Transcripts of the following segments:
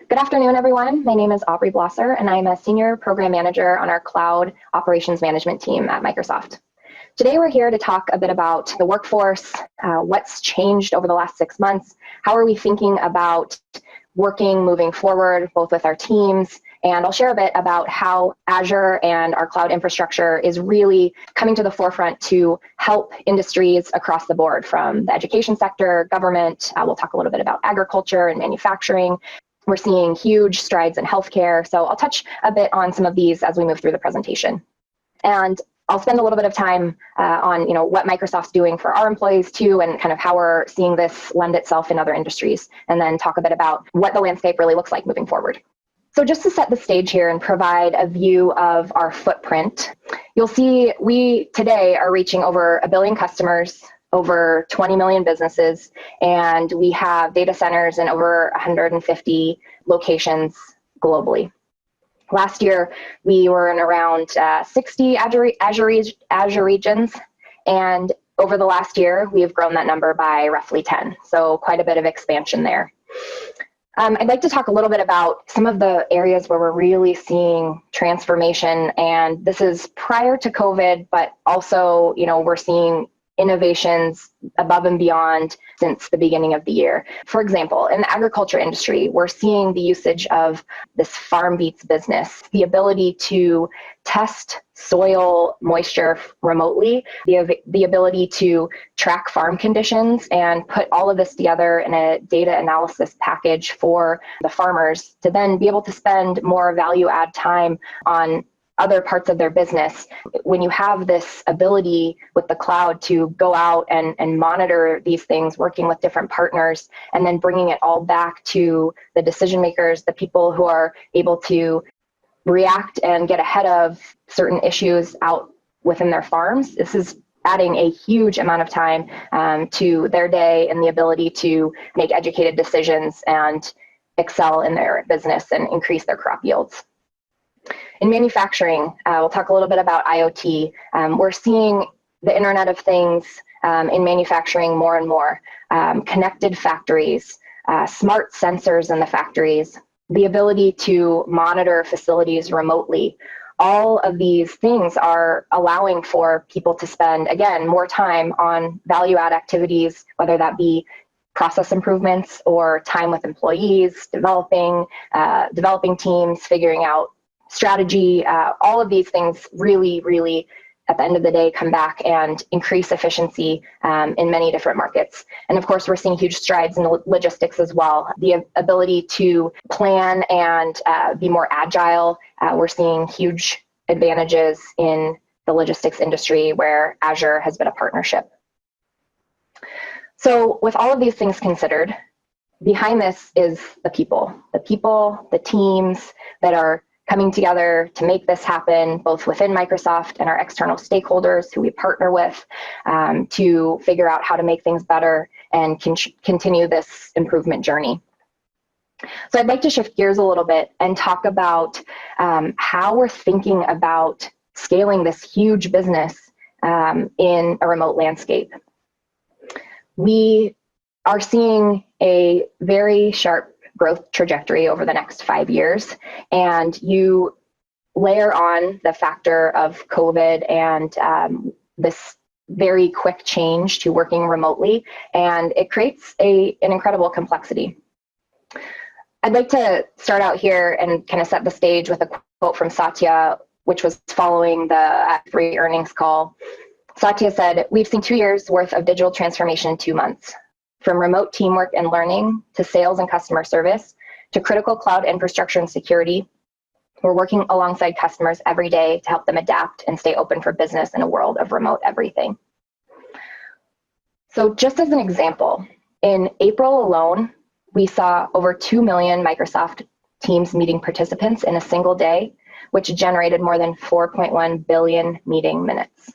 Good afternoon, everyone. My name is Aubrey Blosser, and I'm a Senior Program Manager on our Cloud Operations Management team at Microsoft. Today, we're here to talk a bit about the workforce, what's changed over the last 6 months, how are we thinking about working moving forward, both with our teams, and I'll share a bit about how Azure and our cloud infrastructure is really coming to the forefront to help industries across the board, from the education sector, government. We'll talk a little bit about agriculture and manufacturing. We're seeing huge strides in healthcare. So I'll touch a bit on some of these as we move through the presentation. And I'll spend a little bit of time on what Microsoft's doing for our employees too, and kind of how we're seeing this lend itself in other industries, and then talk a bit about what the landscape really looks like moving forward. So just to set the stage here and provide a view of our footprint, you'll see we today are reaching over 1 billion customers, over 20 million businesses, and we have data centers in over 150 locations globally. Last year, we were in around 60 Azure regions, and over the last year, we have grown that number by roughly 10, so quite a bit of expansion there. I'd like to talk a little bit about some of the areas where we're really seeing transformation, and this is prior to COVID, but also, we're seeing innovations above and beyond since the beginning of the year. For example, in the agriculture industry, we're seeing the usage of this farm beats business, the ability to test soil moisture remotely, the ability to track farm conditions and put all of this together in a data analysis package for the farmers to then be able to spend more value add time on other parts of their business. When you have this ability with the cloud to go out and monitor these things, working with different partners, and then bringing it all back to the decision makers, the people who are able to react and get ahead of certain issues out within their farms, this is adding a huge amount of time to their day and the ability to make educated decisions and excel in their business and increase their crop yields. In manufacturing, we'll talk a little bit about IoT. We're seeing the Internet of Things in manufacturing more and more. Connected factories, smart sensors in the factories, the ability to monitor facilities remotely. All of these things are allowing for people to spend, again, more time on value-add activities, whether that be process improvements or time with employees, developing teams, figuring out strategy. All of these things really, at the end of the day, come back and increase efficiency in many different markets. And of course, we're seeing huge strides in logistics as well. The ability to plan and be more agile. We're seeing huge advantages in the logistics industry where Azure has been a partnership. So with all of these things considered, behind this is the people, the teams that are coming together to make this happen, both within Microsoft and our external stakeholders who we partner with to figure out how to make things better and continue this improvement journey. So I'd like to shift gears a little bit and talk about how we're thinking about scaling this huge business in a remote landscape. We are seeing a very sharp growth trajectory over the next 5 years. And you layer on the factor of COVID and this very quick change to working remotely, and it creates an incredible complexity. I'd like to start out here and kind of set the stage with a quote from Satya, which was following the Q3 earnings call. Satya said, "We've seen 2 years worth of digital transformation in 2 months. From remote teamwork and learning to sales and customer service to critical cloud infrastructure and security, we're working alongside customers every day to help them adapt and stay open for business in a world of remote everything." So just as an example, in April alone, we saw over 2 million Microsoft Teams meeting participants in a single day, which generated more than 4.1 billion meeting minutes.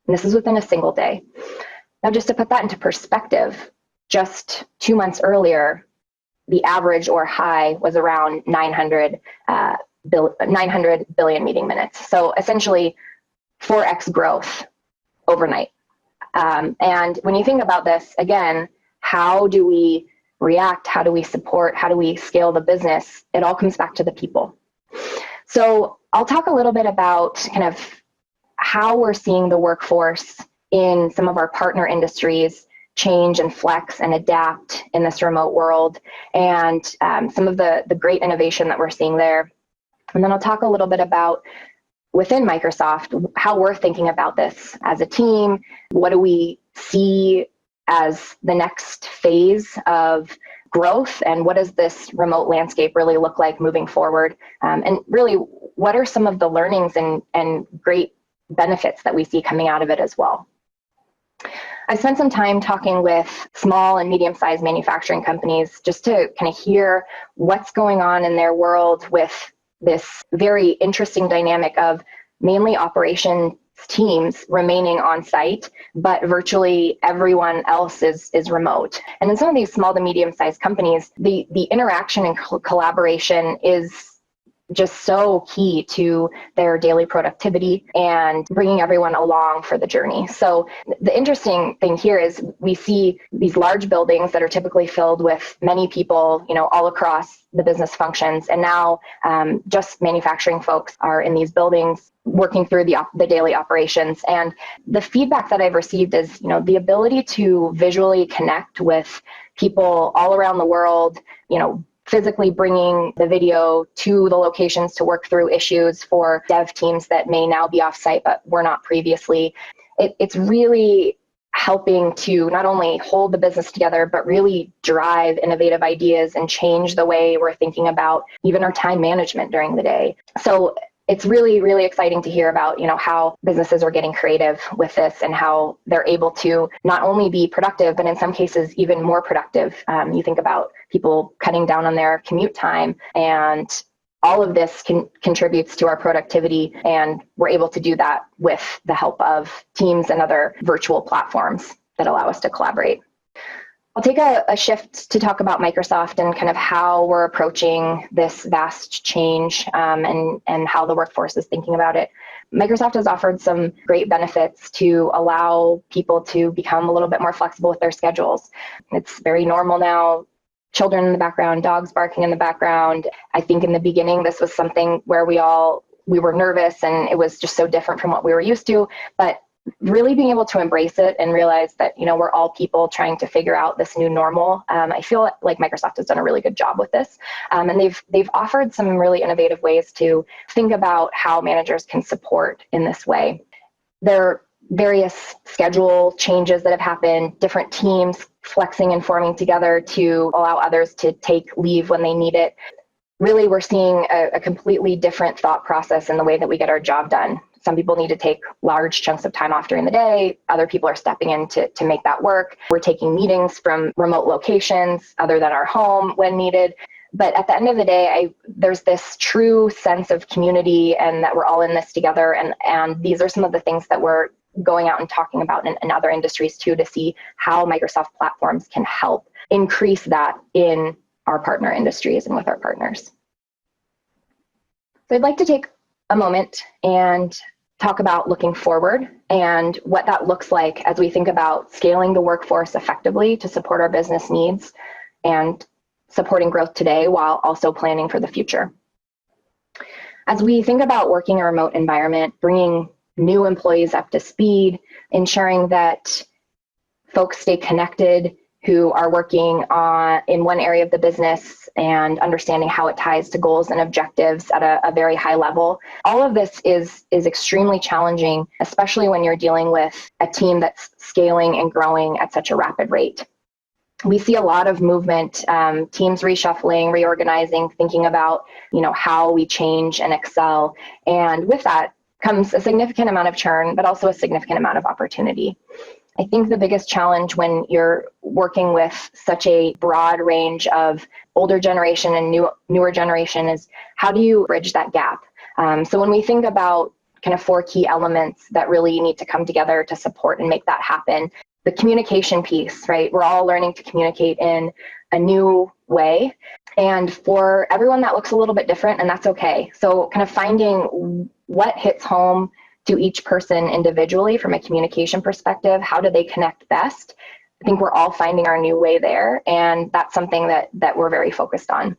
And this is within a single day. Now, just to put that into perspective, just 2 months earlier, the average or high was around 900 billion meeting minutes. So essentially 4x growth overnight. And when you think about this, again, how do we react? How do we support? How do we scale the business? It all comes back to the people. So I'll talk a little bit about kind of how we're seeing the workforce in some of our partner industries change and flex and adapt in this remote world, and some of the great innovation that we're seeing there. And then I'll talk a little bit about within Microsoft, how we're thinking about this as a team. What do we see as the next phase of growth, and what does this remote landscape really look like moving forward? And really, what are some of the learnings and great benefits that we see coming out of it as well? I've spent some time talking with small and medium-sized manufacturing companies just to kind of hear what's going on in their world with this very interesting dynamic of mainly operations teams remaining on site, but virtually everyone else is remote. And in some of these small to medium-sized companies, the interaction and collaboration is just so key to their daily productivity and bringing everyone along for the journey. So the interesting thing here is we see these large buildings that are typically filled with many people, all across the business functions. And now just manufacturing folks are in these buildings working through the daily operations. And the feedback that I've received is, the ability to visually connect with people all around the world, physically bringing the video to the locations to work through issues for dev teams that may now be offsite but were not previously. It's really helping to not only hold the business together, but really drive innovative ideas and change the way we're thinking about even our time management during the day. So it's really, really exciting to hear about, how businesses are getting creative with this and how they're able to not only be productive, but in some cases even more productive. You think about people cutting down on their commute time, and all of this contributes to our productivity, and we're able to do that with the help of Teams and other virtual platforms that allow us to collaborate. I'll take a shift to talk about Microsoft and kind of how we're approaching this vast change and how the workforce is thinking about it. Microsoft has offered some great benefits to allow people to become a little bit more flexible with their schedules. It's very normal now. Children in the background, dogs barking in the background. I think in the beginning, this was something where we were nervous and it was just so different from what we were used to, but really being able to embrace it and realize that, we're all people trying to figure out this new normal. I feel like Microsoft has done a really good job with this. And they've offered some really innovative ways to think about how managers can support in this way. There are various schedule changes that have happened, different teams flexing and forming together to allow others to take leave when they need it. Really, we're seeing a completely different thought process in the way that we get our job done. Some people need to take large chunks of time off during the day. Other people are stepping in to make that work. We're taking meetings from remote locations other than our home when needed. But at the end of the day, there's this true sense of community and that we're all in this together. And these are some of the things that we're going out and talking about in other industries too, to see how Microsoft platforms can help increase that in our partner industries and with our partners. So I'd like to take a moment and talk about looking forward and what that looks like as we think about scaling the workforce effectively to support our business needs and supporting growth today while also planning for the future. As we think about working in a remote environment, bringing new employees up to speed, ensuring that folks stay connected who are working in one area of the business and understanding how it ties to goals and objectives at a very high level. All of this is extremely challenging, especially when you're dealing with a team that's scaling and growing at such a rapid rate. We see a lot of movement, teams reshuffling, reorganizing, thinking about, how we change and excel. And with that comes a significant amount of churn, but also a significant amount of opportunity. I think the biggest challenge when you're working with such a broad range of older generation and newer generation is how do you bridge that gap? So when we think about kind of 4 key elements that really need to come together to support and make that happen, the communication piece, right? We're all learning to communicate in a new way. And for everyone that looks a little bit different, and that's okay. So kind of finding what hits home to each person individually from a communication perspective, how do they connect best? I think we're all finding our new way there, and that's something that we're very focused on.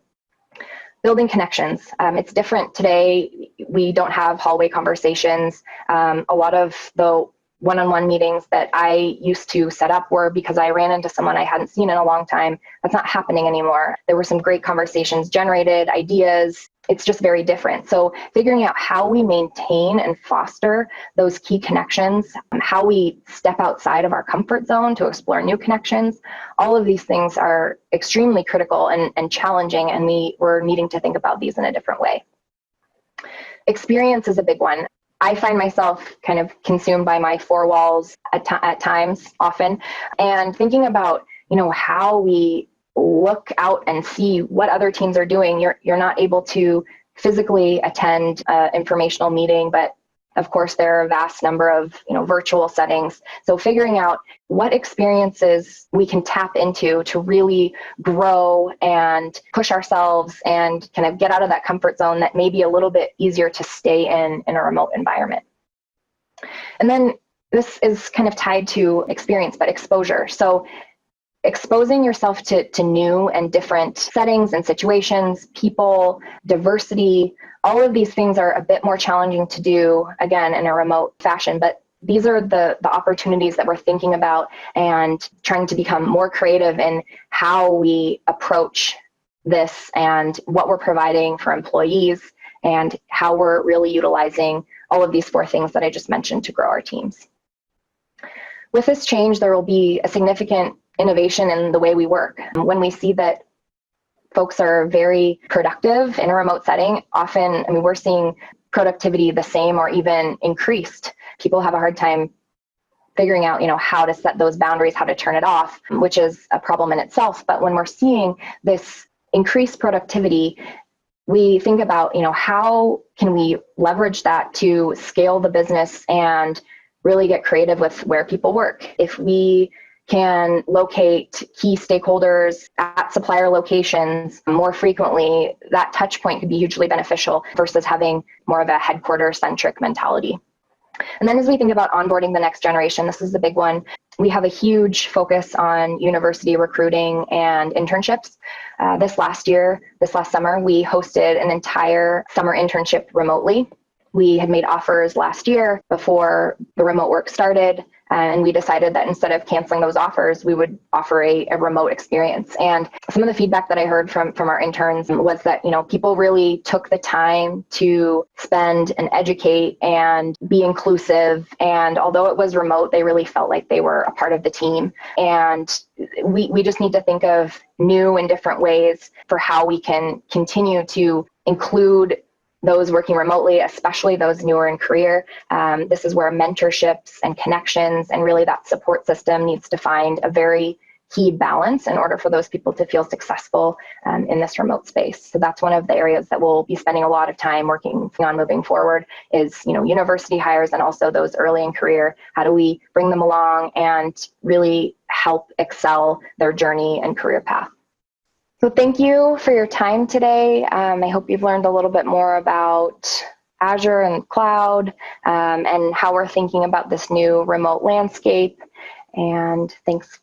Building connections. It's different today. We don't have hallway conversations. A lot of the one-on-one meetings that I used to set up were because I ran into someone I hadn't seen in a long time. That's not happening anymore. There were some great conversations generated, ideas. It's just very different. So figuring out how we maintain and foster those key connections, how we step outside of our comfort zone to explore new connections, all of these things are extremely critical and challenging, and we're needing to think about these in a different way. Experience is a big one. I find myself kind of consumed by my four walls at times, often, and thinking about, how we look out and see what other teams are doing. You're not able to physically attend an informational meeting, but of course there are a vast number of virtual settings. So figuring out what experiences we can tap into to really grow and push ourselves and kind of get out of that comfort zone that may be a little bit easier to stay in a remote environment. And then this is kind of tied to experience, but exposure. So exposing yourself to new and different settings and situations, people, diversity, all of these things are a bit more challenging to do, again, in a remote fashion. But these are the opportunities that we're thinking about and trying to become more creative in how we approach this and what we're providing for employees and how we're really utilizing all of these four things that I just mentioned to grow our teams. With this change, there will be a significant innovation in the way we work. When we see that folks are very productive in a remote setting, often, we're seeing productivity the same or even increased. People have a hard time figuring out, how to set those boundaries, how to turn it off, which is a problem in itself. But when we're seeing this increased productivity, we think about, how can we leverage that to scale the business and really get creative with where people work. If we can locate key stakeholders at supplier locations more frequently, that touch point could be hugely beneficial versus having more of a headquarter-centric mentality. And then as we think about onboarding the next generation, this is the big one. We have a huge focus on university recruiting and internships. This last summer, we hosted an entire summer internship remotely. We had made offers last year before the remote work started, and we decided that instead of canceling those offers, we would offer a remote experience. And some of the feedback that I heard from our interns was that, people really took the time to spend and educate and be inclusive. And although it was remote, they really felt like they were a part of the team. And we just need to think of new and different ways for how we can continue to include those working remotely, especially those newer in career. This is where mentorships and connections and really that support system needs to find a very key balance in order for those people to feel successful in this remote space. So that's one of the areas that we'll be spending a lot of time working on moving forward is, university hires and also those early in career. How do we bring them along and really help excel their journey and career path? So thank you for your time today. I hope you've learned a little bit more about Azure and cloud and how we're thinking about this new remote landscape. And thanks